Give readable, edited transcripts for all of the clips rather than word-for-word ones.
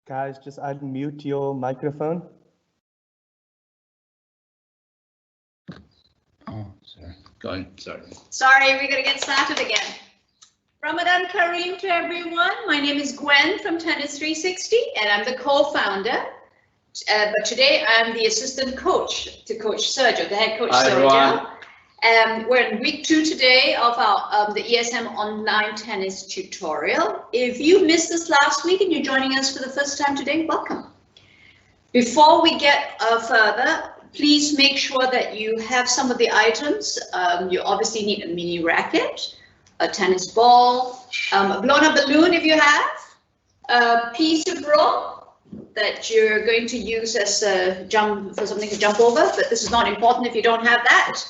Guys, just unmute your microphone. Oh, sorry. Go on. Sorry. Sorry, we're going to get started again. Ramadan Kareem to everyone. My name is Gwen from Tennis 360, and I'm the co-founder. But today I'm the assistant coach to Coach Sergio, the head coach. Hi, Sergio. We're in week 2 today of our the ESM online tennis tutorial. If you missed this last week and you're joining us for the first time today, welcome. Before we get further, please make sure that you have some of the items. You obviously need a mini racket, a tennis ball, a blown up balloon if you have, a piece of rope that you're going to use as a jump for something to jump over, but this is not important if you don't have that.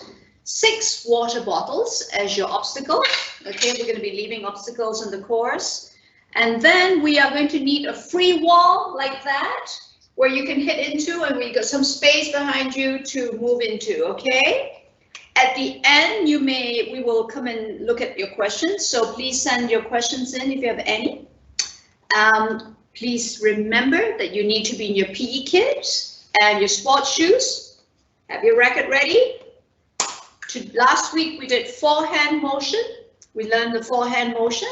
6 water bottles as your obstacle. Okay, we're going to be leaving obstacles in the course. And then we are going to need a free wall like that, where you can hit into, and we got some space behind you to move into, okay? At the end, we will come and look at your questions, so please send your questions in if you have any. Please remember that you need to be in your PE kit and your sports shoes. Have your racket ready. Last week we did forehand motion. We learned the forehand motion.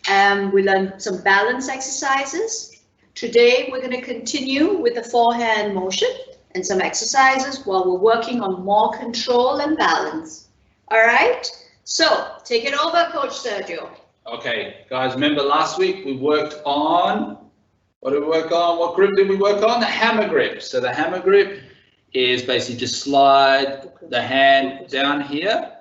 We learned some balance exercises. Today we're going to continue with the forehand motion and some exercises while we're working on more control and balance. All right, so take it over, Coach Sergio. Okay, guys, remember last week we worked on, what did we work on? What grip did we work on? The hammer grip. So the hammer grip is basically just slide the hand down here,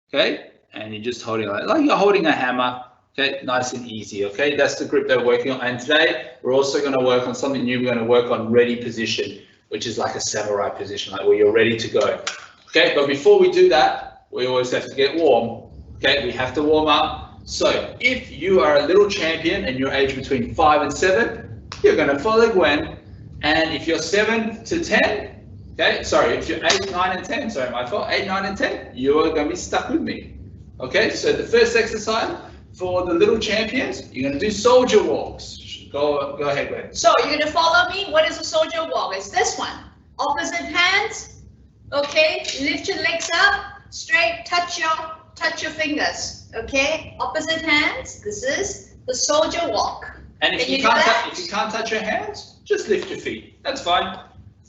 okay, and you're just holding it like you're holding a hammer, okay, nice and easy, okay, that's the grip that we're working on. And today we're also going to work on something new. We're going to work on ready position, which is like a samurai position, like where you're ready to go, okay. But before we do that, we always have to get warm, okay, we have to warm up. So if you are a little champion and you're aged between 5 and 7, you're going to follow Gwen, and if you're 7 to 10, okay, sorry, if you're 8, 9 and 10, sorry, my fault, 8, 9 and 10, you are going to be stuck with me. Okay, so the first exercise for the little champions, you're going to do soldier walks. Go ahead, Gwen. So you're going to follow me. What is a soldier walk? It's this one. Opposite hands. Okay, lift your legs up, straight, touch your fingers. Okay, opposite hands. This is the soldier walk. And if you can't touch your hands, just lift your feet. That's fine.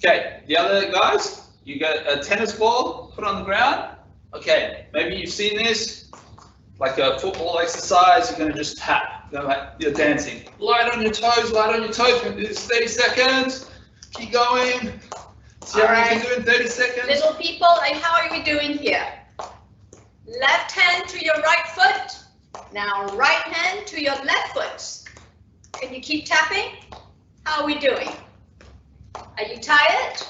Okay, the other guys, you get a tennis ball, put on the ground. Okay, maybe you've seen this, like a football exercise, you're gonna just tap, you're dancing. Light on your toes, it's 30 seconds, keep going. See how you can do in 30 seconds. Little people, how are we doing here? Left hand to your right foot, now right hand to your left foot. Can you keep tapping? How are we doing? Are you tired?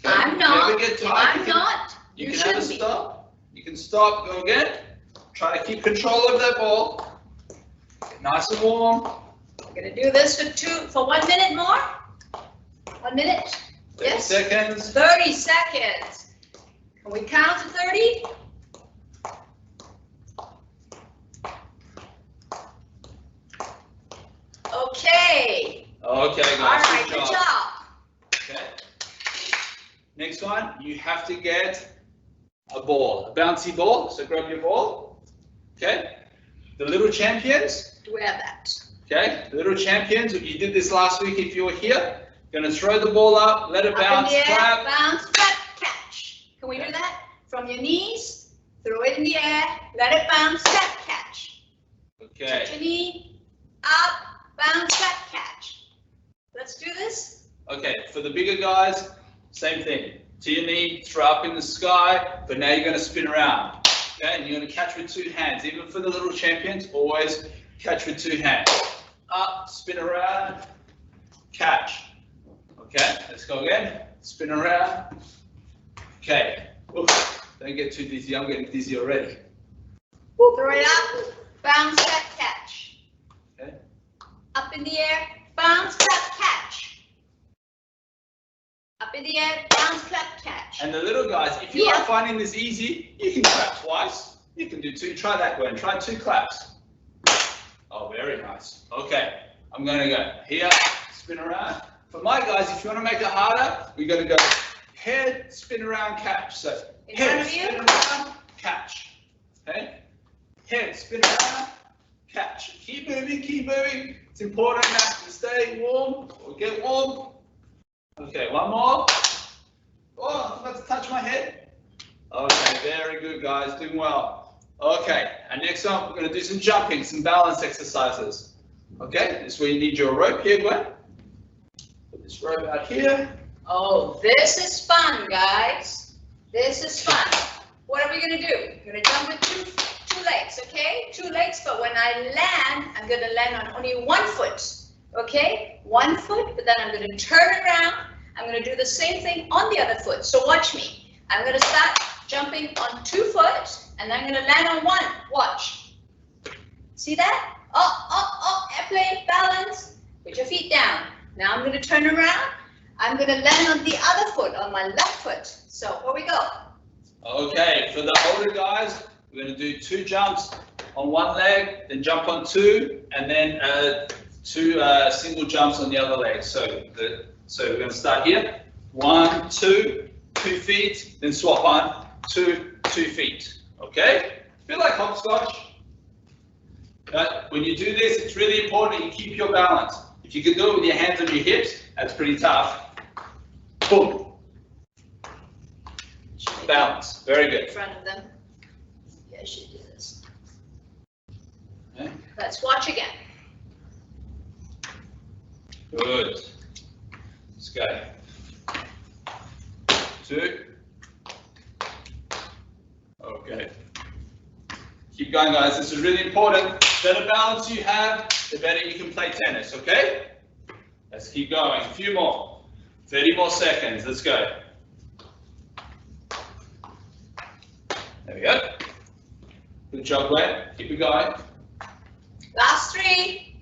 I'm not. I'm not. You can have a stop. You can stop, go again. Try to keep control of that ball. Get nice and warm. We're going to do this for 1 minute more. 1 minute. 30 yes. seconds. 30 seconds. Can we count to 30? Okay. Okay, guys. All right, good job. Okay. Next one, you have to get a ball, a bouncy ball. So grab your ball. Okay. The little champions. Do we have that? Okay. The little champions. You did this last week. If you were here, you're gonna throw the ball up, let it bounce, up in the air, clap. bounce, clap, catch. Can we do that? From your knees, throw it in the air, let it bounce, clap, catch. Okay. Touch your knee, up, bounce, clap, catch. Let's do this. Okay, for the bigger guys, same thing. To your knee, throw up in the sky, but now you're going to spin around. Okay, and you're going to catch with 2 hands. Even for the little champions, always catch with 2 hands. Up, spin around, catch. Okay, let's go again. Spin around. Okay, oof, don't get too dizzy. I'm getting dizzy already. Throw it up, bounce, clap, catch. Okay. Up in the air, bounce, clap, catch. Up in the air, bounce, clap, catch. And the little guys, if you are finding this easy, you can clap twice. You can do 2. Try that, Gwen. Try 2 claps. Oh, very nice. Okay. I'm going to go here, spin around. For my guys, if you want to make it harder, we're going to go head, spin around, catch. So head, spin around, catch. Okay? Head, spin around, catch. Keep moving, keep moving. It's important that you stay warm or get warm. Okay, one more. Oh, I forgot to touch my head. Okay, very good, guys. Doing well. Okay, and next one, we're going to do some jumping, some balance exercises. Okay, this is where you need your rope here, Gwen. Put this rope out here. Oh, this is fun, guys. This is fun. What are we going to do? We're going to jump with two legs, okay? 2 legs, but when I land, I'm going to land on only 1 foot, okay? 1 foot, but then I'm going to turn around. I'm going to do the same thing on the other foot. So watch me. I'm going to start jumping on 2 foot, and then I'm going to land on 1. Watch. See that? Oh, airplane, balance. Put your feet down. Now I'm going to turn around. I'm going to land on the other foot, on my left foot. So here we go. Okay, for the older guys, we're going to do 2 jumps on 1 leg, then jump on 2, and then 2 single jumps on the other leg. So we're going to start here. 1, 2, 2 feet, then swap 1, 2, 2 feet. Okay? A bit like hopscotch. But when you do this, it's really important you keep your balance. If you can do it with your hands on your hips, that's pretty tough. Boom. Balance. Very good. In front of them. Yeah, I should do this. Okay. Let's watch again. Good. Let's go. 2. Okay. Keep going, guys. This is really important. The better balance you have, the better you can play tennis, okay? Let's keep going. A few more. 30 more seconds. Let's go. There we go. Good job, Gwen. Keep it going. Last 3.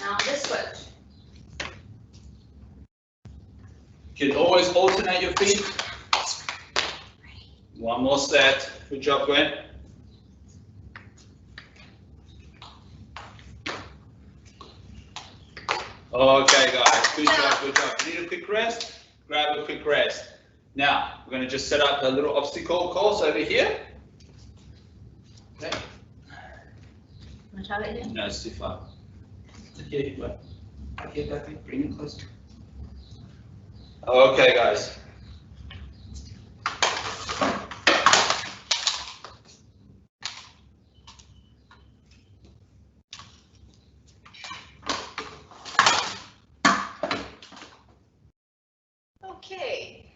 Now this foot. You can always alternate your feet. 1 more set. Good job, Gwen. Okay, guys. Good job, good job. If you need a quick rest, grab a quick rest. Now, we're going to just set up a little obstacle course over here. Okay. Want to try it again? No, it's too far. Okay, but okay, Kathy, bring it closer. Okay, guys. Okay.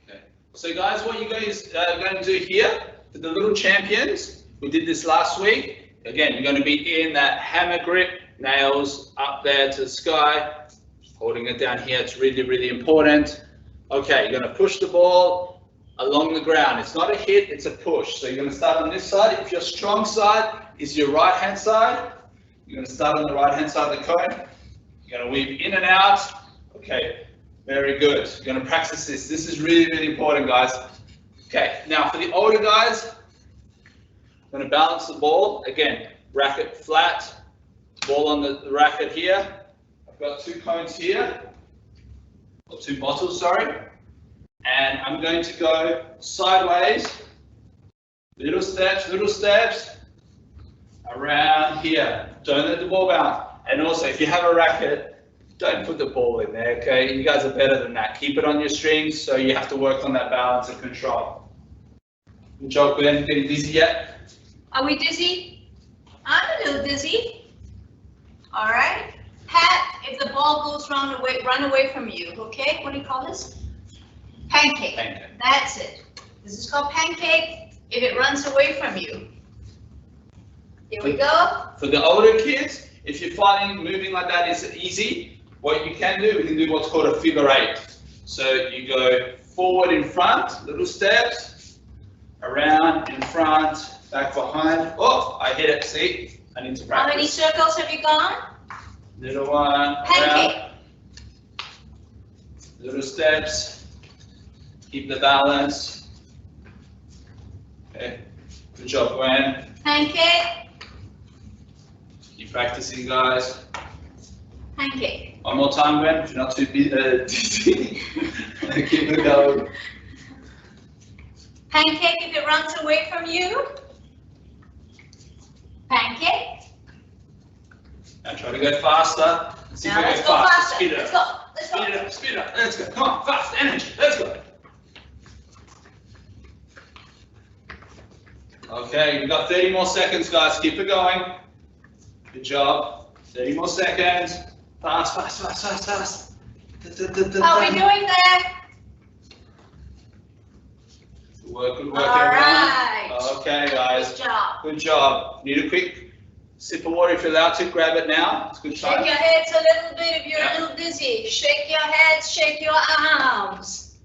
So guys, what you guys are going to do here for the little champions, we did this last week. Again, you're going to be in that hammer grip, nails up there to the sky, holding it down here. It's really, really important. Okay, you're going to push the ball along the ground. It's not a hit, it's a push. So you're going to start on this side. If your strong side is your right hand side, you're going to start on the right hand side of the cone. You're going to weave in and out. Okay. Very good. You're going to practice this. This is really, really important, guys. Okay, now for the older guys, I'm going to balance the ball. Again, racket flat, ball on the racket here. I've got 2 cones here, or 2 bottles, sorry. And I'm going to go sideways, little steps, around here. Don't let the ball bounce. And also, if you have a racket, don't put the ball in there, okay? You guys are better than that. Keep it on your strings, so you have to work on that balance and control. Good job, Gwen. Getting dizzy yet? Are we dizzy? I'm a little dizzy. All right. Pat, if the ball goes run away from you, okay? What do you call this? Pancake. Pancake. That's it. This is called pancake if it runs away from you. Here we go. For the older kids, if you're finding moving like that is easy, what you can do, we can do what's called a figure 8. So you go forward in front, little steps, around in front, back behind. Oh, I hit it, see? I need to practice. How many circles have you gone? Little one, Pancake. around. Little steps, keep the balance. Okay, good job, Gwen. Pancake. Keep practicing, guys. Pancake. One more time, Gwen, if you're not too dizzy. Keep it going. Pancake if it runs away from you. Pancake. Now try to go faster. See Now if I let's go go faster. faster. Speed it Let's up. go. Let's go. Speed it up. Speed it up. Let's go. Come on, fast. Energy. Let's go. Okay, we've got 30 more seconds, guys. Keep it going. Good job. 30 more seconds. Fast, fast, fast, fast, fast. How are we doing there? Good work, All right. Everyone. Okay, guys. Good job. Good job. Need a quick sip of water if you're allowed to. Grab it now. It's good Shake time. your heads a little bit if you're a little dizzy. Shake your heads, shake your arms.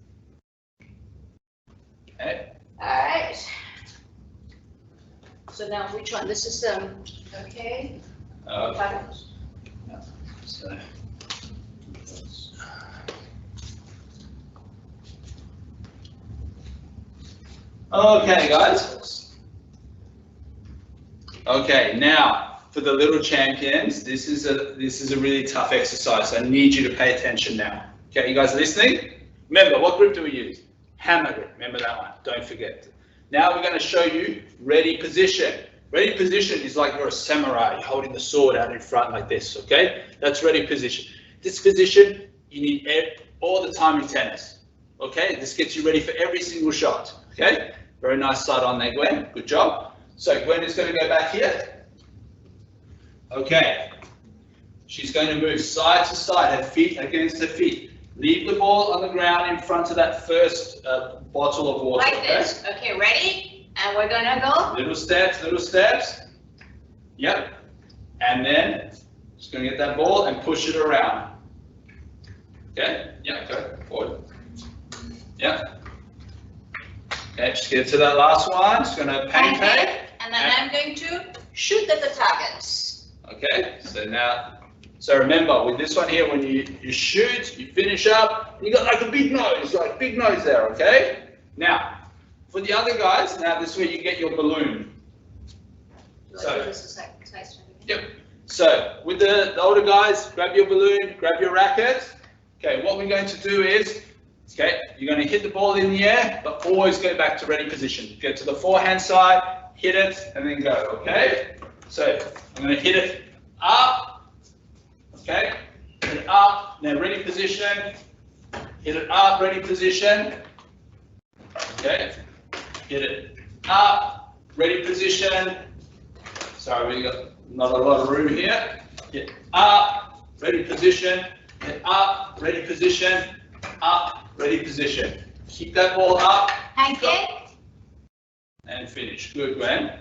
Okay. All right. So now which one? This is okay. So. Okay, guys. Okay, now for the little champions, this is a really tough exercise. I need you to pay attention now. Okay, you guys listening? Remember, what grip do we use? Hammer grip. Remember that one. Don't forget. Now we're going to show you ready position. Ready position is like you're a samurai holding the sword out in front like this. Okay, that's ready position. This position you need all the time in tennis. Okay, this gets you ready for every single shot. Okay. Very nice side on there, Gwen. Good job. So Gwen is going to go back here. Okay. She's going to move side to side, her feet against her feet. Leave the ball on the ground in front of that first bottle of water. Like this. Okay, ready? And we're going to go. Little steps, little steps. Yep. And then just going to get that ball and push it around. Okay. Yep. Go forward. Yep. Okay, just get to that last one. Just going to pancake. And then I'm going to shoot at the targets. Okay, so remember with this one here, when you shoot, you finish up, you got like a big nose there, okay? Now, for the other guys, now this is where you get your balloon. So, yep. So with the older guys, grab your balloon, grab your racket. Okay, what we're going to do is, okay, you're going to hit the ball in the air, but always go back to ready position. Go to the forehand side, hit it, and then go, okay? So I'm going to hit it up, okay? Hit it up, now ready position. Hit it up, ready position. Okay? Hit it up, ready position. Sorry, we got not a lot of room here. Hit up, ready position. Hit up, ready position. Up, ready position. Keep that ball up. Pancake. And finish. Good, Gwen.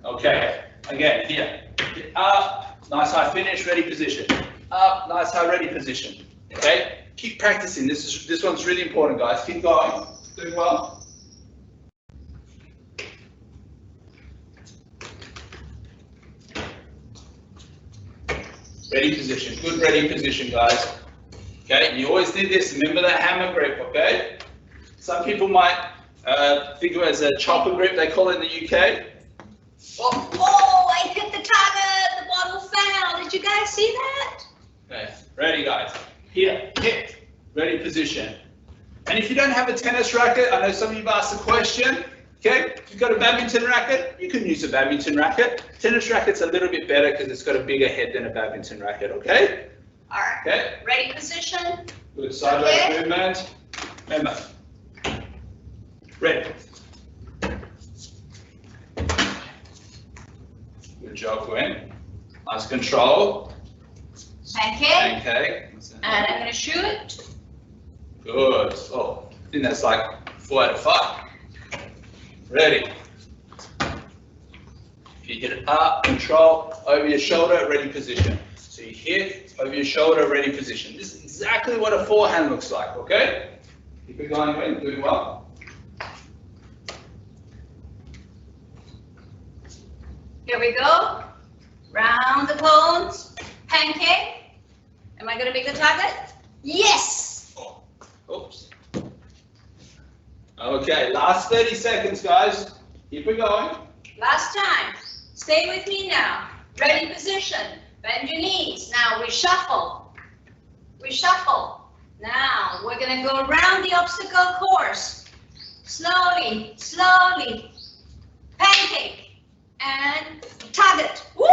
Okay. Again, here. Get up. Nice high finish. Ready position. Up. Nice high ready position. Okay. Keep practicing. This one's really important, guys. Keep going. Doing well. Ready position. Good ready position, guys. Okay, you always did this. Remember that hammer grip, okay? Some people might think of it as a chopper grip, they call it in the UK. Oh, I hit the target. The bottle fell. Did you guys see that? Okay, ready, guys. Here, hit. Ready position. And if you don't have a tennis racket, I know some of you have asked the question, okay? If you've got a badminton racket, you can use a badminton racket. Tennis racket's a little bit better because it's got a bigger head than a badminton racket, okay? All right. Okay. Ready position. Good sideways movement. Remember. Ready. Good job, Gwen. Nice control. Pancake. Pancake. And I'm going to shoot. Good. Oh, I think that's like 4 out of 5. Ready. If you hit it up, control, over your shoulder, ready position. So you hit, over your shoulder, ready position. This is exactly what a forehand looks like, okay? Keep it going, Gwen, doing well. Here we go. Round the cones. Pancake. Am I going to make the target? Yes! Oh, oops. Okay, last 30 seconds, guys. Keep it going. Last time. stay with me now. Ready position. Bend your knees. Now we shuffle. We shuffle. Now we're going to go around the obstacle course. Slowly, slowly. Pancake and target. Woo!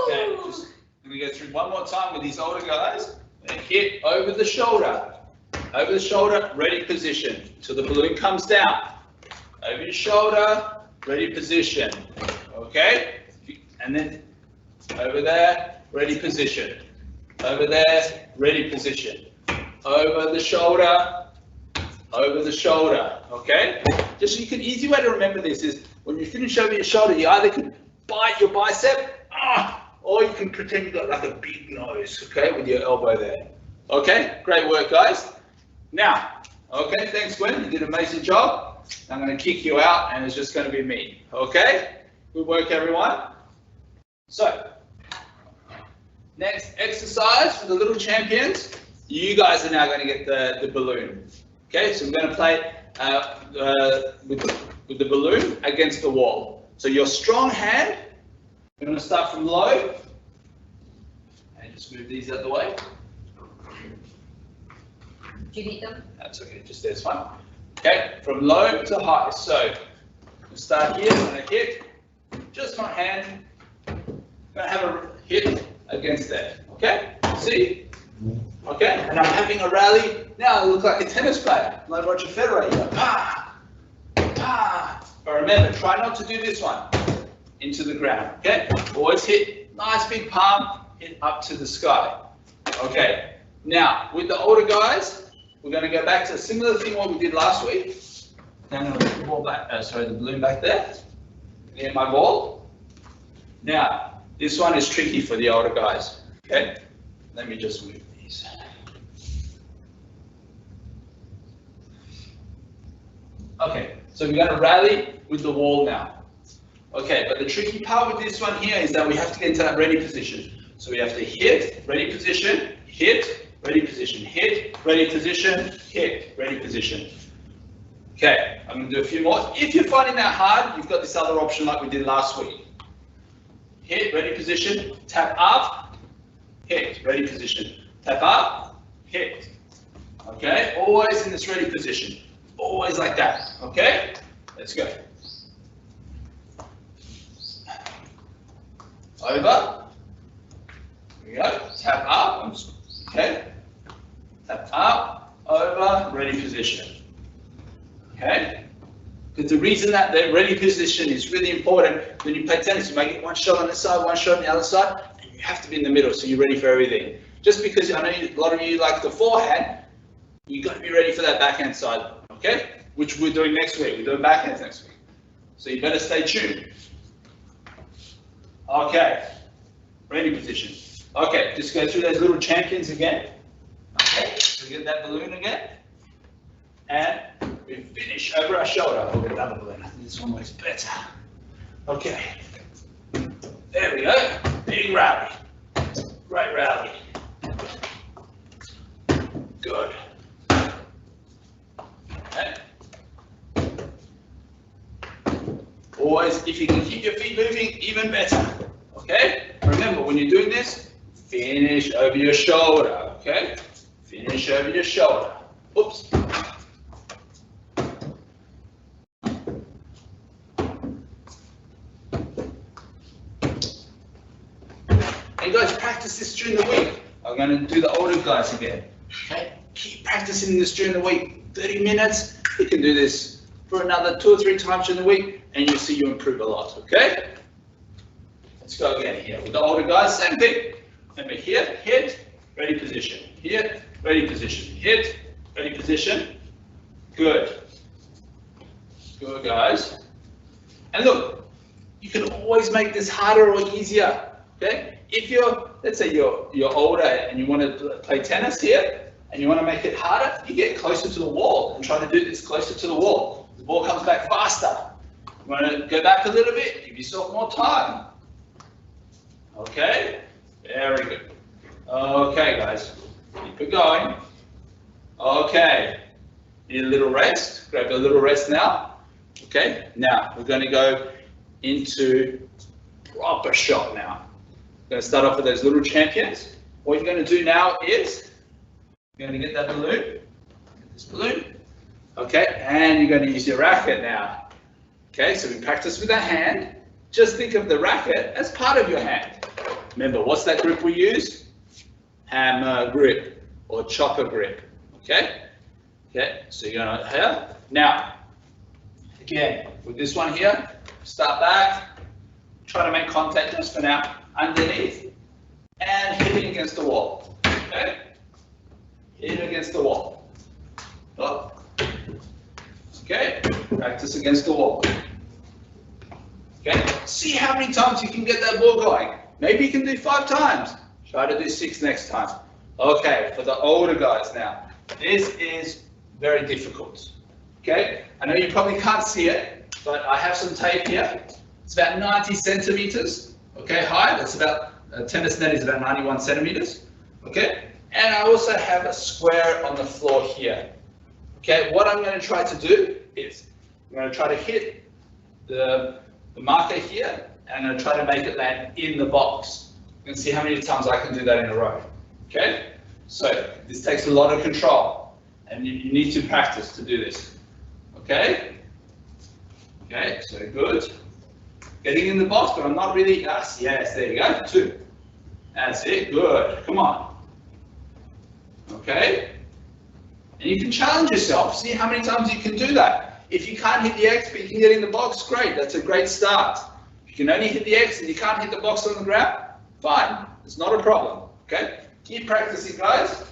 Okay, just going to go through one more time with these older guys. And hit over the shoulder. Over the shoulder, ready position. Till the balloon comes down. Over your shoulder, ready position. Okay? And then over there, ready position. Over there, ready position. Over the shoulder, over the shoulder. Okay? Just so you can, easy way to remember this is when you finish over your shoulder, you either can bite your bicep, or you can pretend you've got like a big nose, okay, with your elbow there. Okay? Great work, guys. Now, okay, thanks, Gwen. You did an amazing job. I'm going to kick you out, and it's just going to be me. Okay? Good work, everyone. So, next exercise for the little champions. You guys are now going to get the balloon. Okay, so we're going to play with the balloon against the wall. So your strong hand, we're going to start from low. And just move these out of the way. Do you need them? That's okay, just there's fine. Okay, from low to high. So we'll start here, I'm going to hit just my hand. I'm going to have a hit against that. Okay, see? Okay, and I'm having a rally. Now I look like a tennis player, like Roger Federer. You go, pa, pa. But remember, try not to do this one into the ground. Okay, always hit nice big palm, hit up to the sky. Okay, now with the older guys, we're going to go back to a similar thing what we did last week. Now I'm going to put the ball back. The balloon back there. Near my ball. Now this one is tricky for the older guys. Okay, let me just move these. Okay, so we're going to rally with the wall now. Okay, but the tricky part with this one here is that we have to get into that ready position. So we have to hit, ready position, hit, ready position, hit, ready position, hit, ready position. Okay, I'm going to do a few more. If you're finding that hard, you've got this other option like we did last week. Hit, ready position, tap up, hit, ready position, tap up, hit. Okay, always in this ready position. Always like that, okay? Let's go. Over. Here we go. Tap up. Okay. Tap up, over, ready position. Okay? Because the reason that the ready position is really important, when you play tennis, you might get one shot on this side, one shot on the other side, and you have to be in the middle so you're ready for everything. Just because I know a lot of you like the forehand, you've got to be ready for that backhand side, okay? Which we're doing next week. We're doing backhands next week. So you better stay tuned. Okay, ready position. Okay, just go through those little champions again. Okay, so get that balloon again. And we finish over our shoulder. We'll get another balloon. I think this one works better. Okay, there we go. Big rally. Great rally. Good. Okay. Always, if you can keep your feet moving, even better. Okay? Remember, when you're doing this, finish over your shoulder. Okay? Finish over your shoulder. Oops. And guys, practice this during the week. I'm going to do the older guys again. Okay? Keep practicing this during the week. 30 minutes. You can do this for another 2 or 3 times during the week, and you'll see you improve a lot. Okay? Let's go again here. With the older guys, same thing. Remember here, hit, ready position. Here, ready position. Hit, ready position. Good. Good, guys. And look, you can always make this harder or easier. Okay? If you're, let's say you're older and you want to play tennis here, and you want to make it harder, you get closer to the wall and try to do this closer to the wall. The ball comes back faster. You want to go back a little bit, give yourself more time. Okay? Very good. Okay, guys. Keep it going. Okay. Need a little rest. Grab a little rest now. Okay? Now, we're going to go into proper shot now. I'm going to start off with those little champions. What you're going to do now is you're going to get that balloon, get this balloon, okay, and you're going to use your racket now. Okay, so we practice with our hand. Just think of the racket as part of your hand. Remember, what's that grip we use? Hammer grip or chopper grip. Okay, okay, so you're going to here. Now, again, with this one here, start back, try to make contact just for now, underneath, and hit it against the wall. Okay? Hit it against the wall. Oh. Okay, practice against the wall. Okay, see how many times you can get that ball going. Maybe you can do 5 times. Try to do 6 next time. Okay, for the older guys now, this is very difficult. Okay, I know you probably can't see it, but I have some tape here. It's about 90 centimeters, okay, high. That's about, a tennis net is about 91 centimeters, okay? And I also have a square on the floor here. Okay, what I'm going to try to do is, I'm going to try to hit the marker here, and I'm going to try to make it land in the box. You can see how many times I can do that in a row, okay? So, this takes a lot of control, and you need to practice to do this. Okay? Okay, so good. Getting in the box, but I'm not really, yes, there you go, 2. That's it, good, come on. Okay? And you can challenge yourself, see how many times you can do that. If you can't hit the X, but you can get in the box, great, that's a great start. If you can only hit the X and you can't hit the box on the ground, fine, it's not a problem, okay? Keep practicing, guys.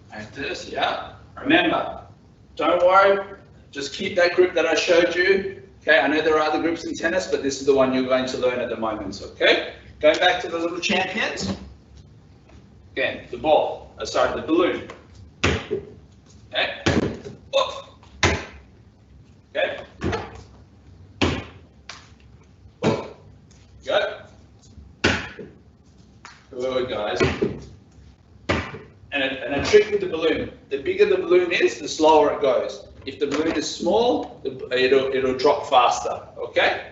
Practice, yeah. Remember, don't worry, just keep that grip that I showed you. Okay, I know there are other grips in tennis, but this is the one you're going to learn at the moment, okay? Going back to the little champions. Again, the ball, sorry, the balloon. Okay. Whoop. Okay. Go. Good, guys. And a trick with the balloon, the bigger the balloon is, the slower it goes. If the balloon is small, it'll drop faster, okay?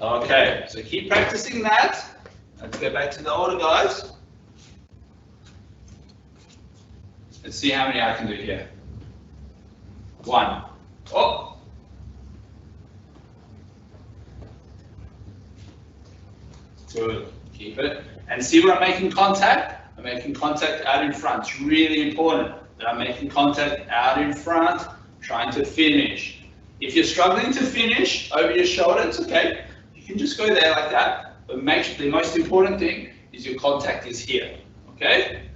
Okay, so keep practicing that. Let's go back to the older guys. Let's see how many I can do here. 1. Oh. Good. Keep it. And see where I'm making contact? I'm making contact out in front. It's really important that I'm making contact out in front, trying to finish. If you're struggling to finish over your shoulder, it's okay. You can just go there like that. But make sure the most important thing is your contact is here. Okay?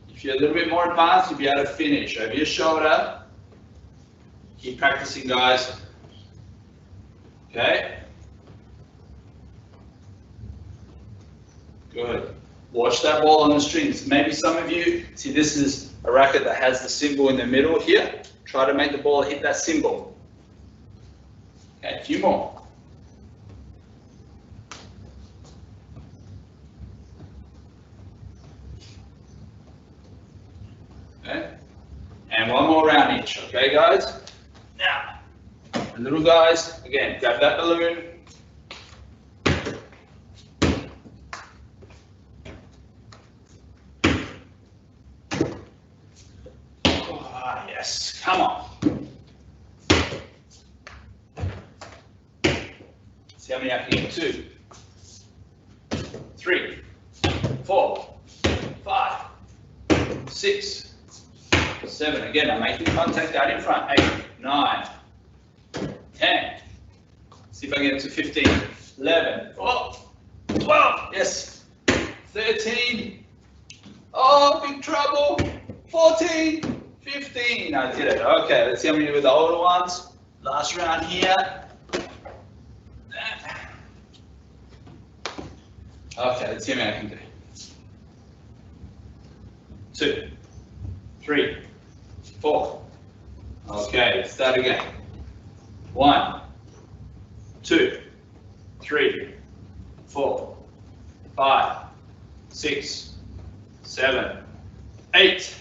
If you're a little bit more advanced, you'll be able to finish over your shoulder. Keep practicing, guys. Okay? Good. Watch that ball on the strings. Maybe some of you, see this is a racket that has the symbol in the middle here. Try to make the ball hit that symbol. Okay, a few more. Okay, and one more round each, okay guys? Now, the little guys, again, grab that balloon. Yes, come on. See how many I can get? 2, 3, 4, 5, 6, 7. Again, I'm making contact out in front. 8, 9, 10. See if I can get to 15, 11, 12. Yes. 13. Oh, big trouble. 14. 15, I did it. Okay, let's see how many with the older ones. Last round here. Okay, let's see how many I can do. 2, 3, 4. Okay, let's start again. 1, 2, 3, 4, 5, 6, 7, 8,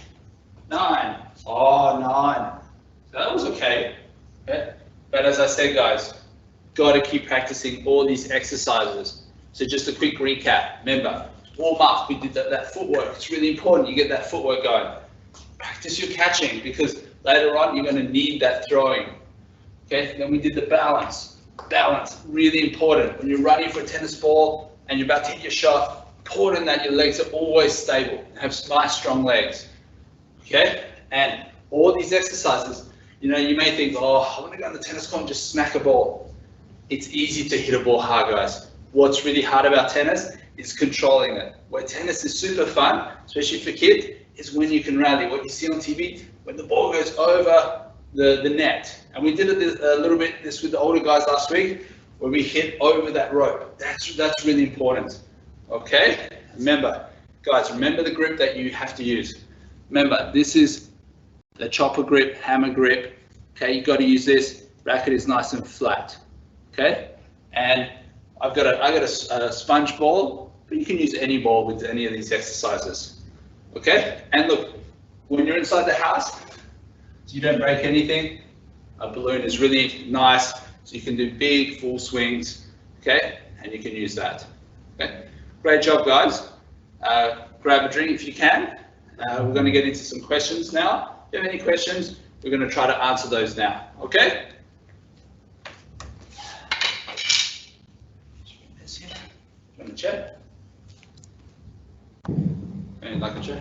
9. Oh, 9. So that was okay. Okay. But as I said, guys, got to keep practicing all these exercises. So just a quick recap. Remember, warm up. We did that footwork. It's really important you get that footwork going. Practice your catching because later on you're going to need that throwing. Okay. Then we did the balance. Balance, really important. When you're running for a tennis ball and you're about to hit your shot, important that your legs are always stable. Have nice, strong legs. Okay. And all these exercises, you know, you may think, oh, I want to go on the tennis court and just smack a ball. It's easy to hit a ball hard, guys. What's really hard about tennis is controlling it. Where tennis is super fun, especially for kids, is when you can rally. What you see on TV, when the ball goes over the net. And we did it a little bit this with the older guys last week, where we hit over that rope. That's really important. Okay? Remember, guys, remember the grip that you have to use. Remember, this is the chopper grip, hammer grip. Okay, you got to use this. Racket is nice and flat. Okay, and I got a sponge ball, but you can use any ball with any of these exercises. Okay, and look, when you're inside the house, so you don't break anything. A balloon is really nice, so you can do big full swings. Okay, and you can use that. Okay, great job, guys. Grab a drink if you can. We're going to get into some questions now. If you have any questions, we're going to try to answer those now. Okay. Want a chair? Anything like a chair?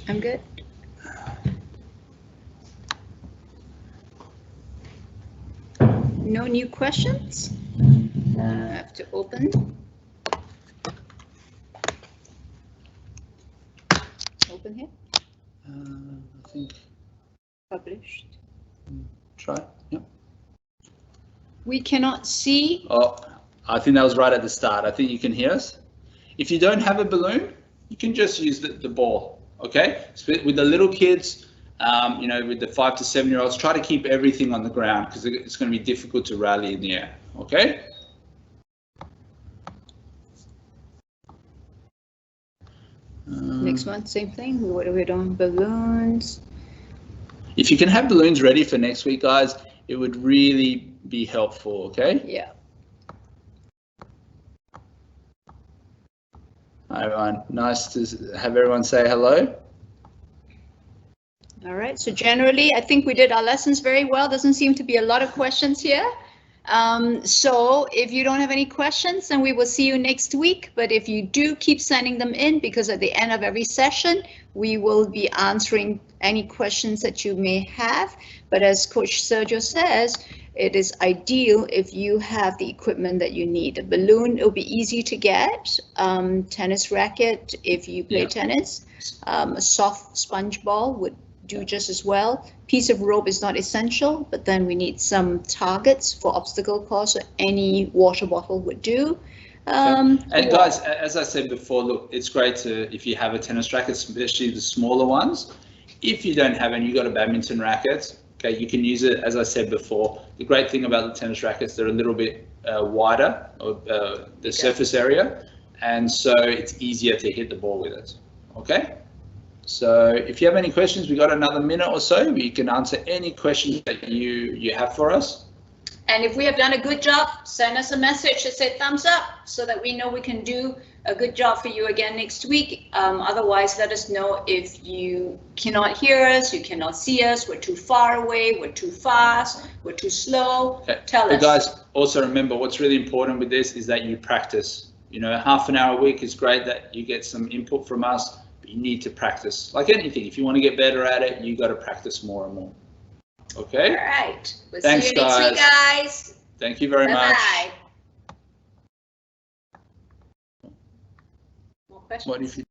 I'm good. No new questions? I have to open. Open here. I think. Published. Try. Yep. We cannot see. Oh, I think that was right at the start. I think you can hear us. If you don't have a balloon, you can just use the ball. Okay. So with the little kids, you know, with the 5 to 7 year olds, try to keep everything on the ground because it's going to be difficult to rally in the air. Okay. Next one, same thing. What are we doing? Balloons. If you can have balloons ready for next week, guys, it would really be helpful. Okay. Yeah. Hi everyone. Nice to have everyone say hello. All right. So generally, I think we did our lessons very well. Doesn't seem to be a lot of questions here. So if you don't have any questions, then we will see you next week. But if you do, keep sending them in because at the end of every session, we will be answering any questions that you may have. But as Coach Sergio says, it is ideal if you have the equipment that you need. A balloon, it'll be easy to get. Tennis racket, if you play tennis. A soft sponge ball would do just as well. Piece of rope is not essential, but then we need some targets for obstacle course, so any water bottle would do. And guys, as I said before, look, it's great to, if you have a tennis racket, especially the smaller ones. If you don't have any, you got a badminton racket, okay, you can use it, as I said before. The great thing about the tennis rackets, they're a little bit wider, the surface area, and so it's easier to hit the ball with it, okay? So if you have any questions, we got another minute or so. We can answer any questions that you have for us. And if we have done a good job, send us a message to say thumbs up so that we know we can do a good job for you again next week. Otherwise, let us know if you cannot hear us, you cannot see us, we're too far away, we're too fast, we're too slow. Okay. Tell us. Guys, also remember what's really important with this is that you practice. You know, half an hour a week is great that you get some input from us. You need to practice. Like anything, if you want to get better at it, you got to practice more and more. Okay? All right. We'll Thanks, see you next week, guys. Thank you very much. Bye-bye. More questions? What if you